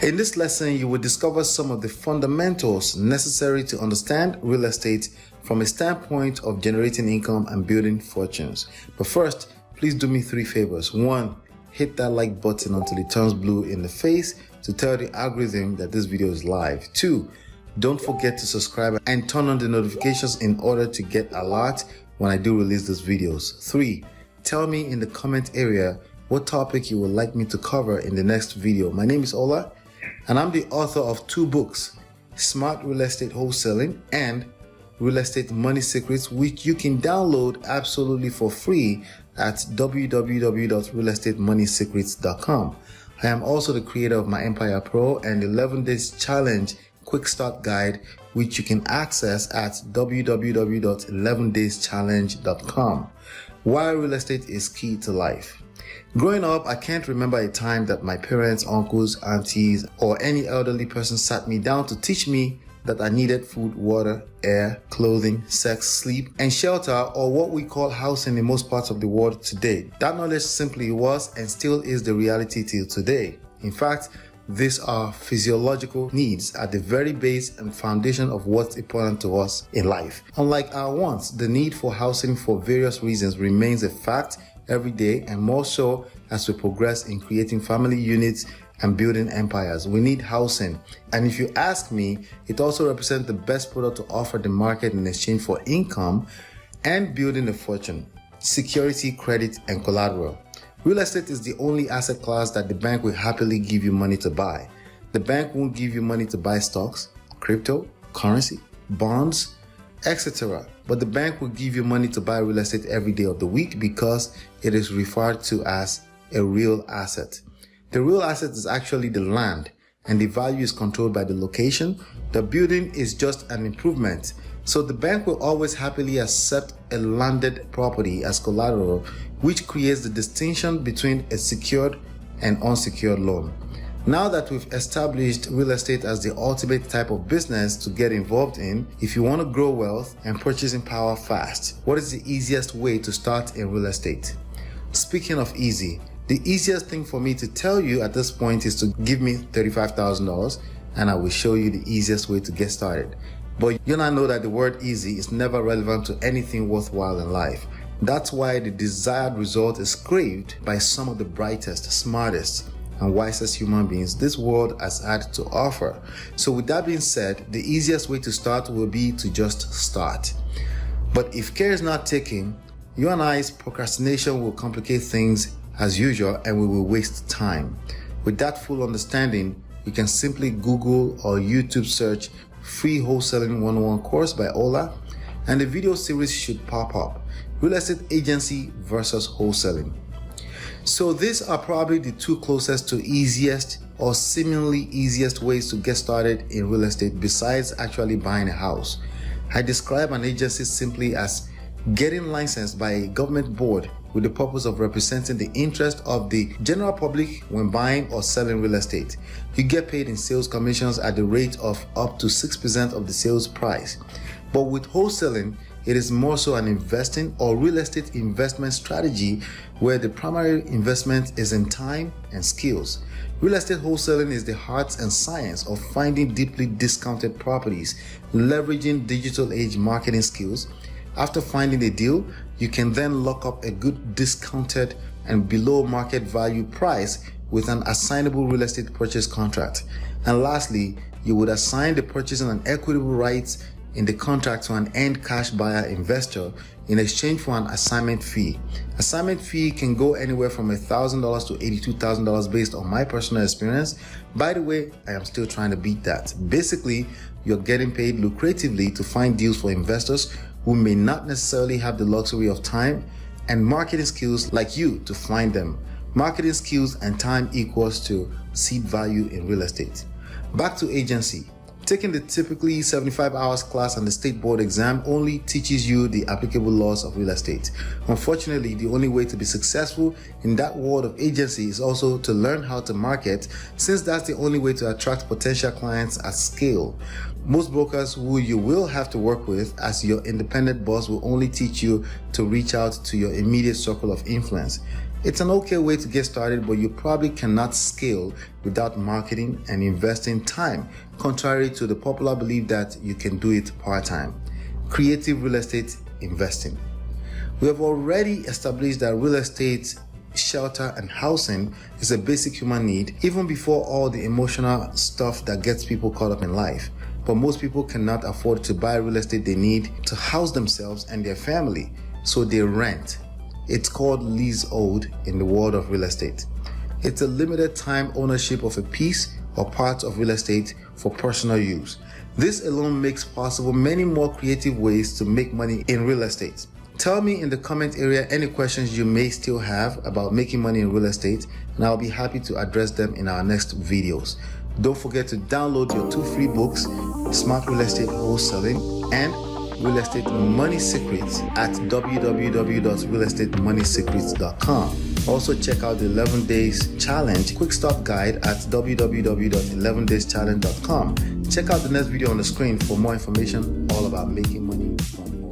In this lesson, you will discover some of the fundamentals necessary to understand real estate from a standpoint of generating income and building fortunes. But first, please do me 3 favors. 1, hit that like button until it turns blue in the face to tell the algorithm that this video is live. 2, don't forget to subscribe and turn on the notifications in order to get alert when I do release these videos. 3, tell me in the comment area what topic you would like me to cover in the next video. My name is Ola, and I'm the author of 2 books, Smart Real Estate Wholesaling and Real Estate Money Secrets, which you can download absolutely for free at www.realestatemoneysecrets.com. I am also the creator of myEmpirePRO and 11 Days Challenge Quick Start Guide, which you can access at www.11dayschallenge.com. Why real estate is key to life. Growing up, I can't remember a time that my parents, uncles, aunties, or any elderly person sat me down to teach me that I needed food, water, air, clothing, sex, sleep, and shelter, or what we call housing in most parts of the world today. That knowledge simply was and still is the reality till today. In fact, these are physiological needs at the very base and foundation of what's important to us in life. Unlike our wants, the need for housing for various reasons remains a fact every day, and more so as we progress in creating family units and building empires. We need housing, and if you ask me, it also represents the best product to offer the market in exchange for income and building a fortune, security, credit, and collateral. Real estate is the only asset class that the bank will happily give you money to buy. The bank won't give you money to buy stocks, crypto, currency, bonds, etc. But the bank will give you money to buy real estate every day of the week because it is referred to as a real asset. The real asset is actually the land, and the value is controlled by the location. The building is just an improvement. So the bank will always happily accept a landed property as collateral, which creates the distinction between a secured and unsecured loan. Now that we've established real estate as the ultimate type of business to get involved in, if you want to grow wealth and purchasing power fast, what is the easiest way to start in real estate? Speaking of easy, the easiest thing for me to tell you at this point is to give me $35,000 and I will show you the easiest way to get started. But you and I know that the word easy is never relevant to anything worthwhile in life. That's why the desired result is craved by some of the brightest, smartest, and wisest human beings this world has had to offer. So with that being said, the easiest way to start will be to just start. But if care is not taken, you and I's procrastination will complicate things as usual and we will waste time. With that full understanding, you can simply Google or YouTube search Free Wholesaling 101 course by Ola, and the video series should pop up. Real estate agency versus wholesaling. So these are probably the 2 closest to easiest or seemingly easiest ways to get started in real estate besides actually buying a house. I describe an agency simply as getting licensed by a government board with the purpose of representing the interest of the general public when buying or selling real estate. You get paid in sales commissions at the rate of up to 6% of the sales price. But with wholesaling, it is more so an investing or real estate investment strategy where the primary investment is in time and skills. Real estate wholesaling is the heart and science of finding deeply discounted properties, leveraging digital age marketing skills. After finding a deal, you can then lock up a good discounted and below market value price with an assignable real estate purchase contract. And lastly, you would assign the purchasing and equitable rights in the contract to an end cash buyer investor in exchange for an assignment fee. Assignment fee can go anywhere from $1,000 to $82,000 based on my personal experience. By the way, I am still trying to beat that. Basically, you're getting paid lucratively to find deals for investors who may not necessarily have the luxury of time and marketing skills like you to find them. Marketing skills and time equals to seed value in real estate. Back to agency. Taking the typically 75 hours class and the state board exam only teaches you the applicable laws of real estate. Unfortunately, the only way to be successful in that world of agency is also to learn how to market, since that's the only way to attract potential clients at scale. Most brokers who you will have to work with as your independent boss will only teach you to reach out to your immediate circle of influence. It's an okay way to get started, but you probably cannot scale without marketing and investing time, contrary to the popular belief that you can do it part-time. Creative real estate investing. We have already established that real estate, shelter, and housing is a basic human need, even before all the emotional stuff that gets people caught up in life. But most people cannot afford to buy real estate they need to house themselves and their family, so they rent. It's called leasehold in the world of real estate. It's a limited time ownership of a piece or part of real estate for personal use. This alone makes possible many more creative ways to make money in real estate. Tell me in the comment area any questions you may still have about making money in real estate, and I'll be happy to address them in our next videos. Don't forget to download your 2 free books, Smart Real Estate Wholesaling and Real Estate Money Secrets at www.realestatemoneysecrets.com. Also check out the 11 Days Challenge Quick Start Guide at www.11dayschallenge.com. Check out the next video on the screen for more information all about making money from home.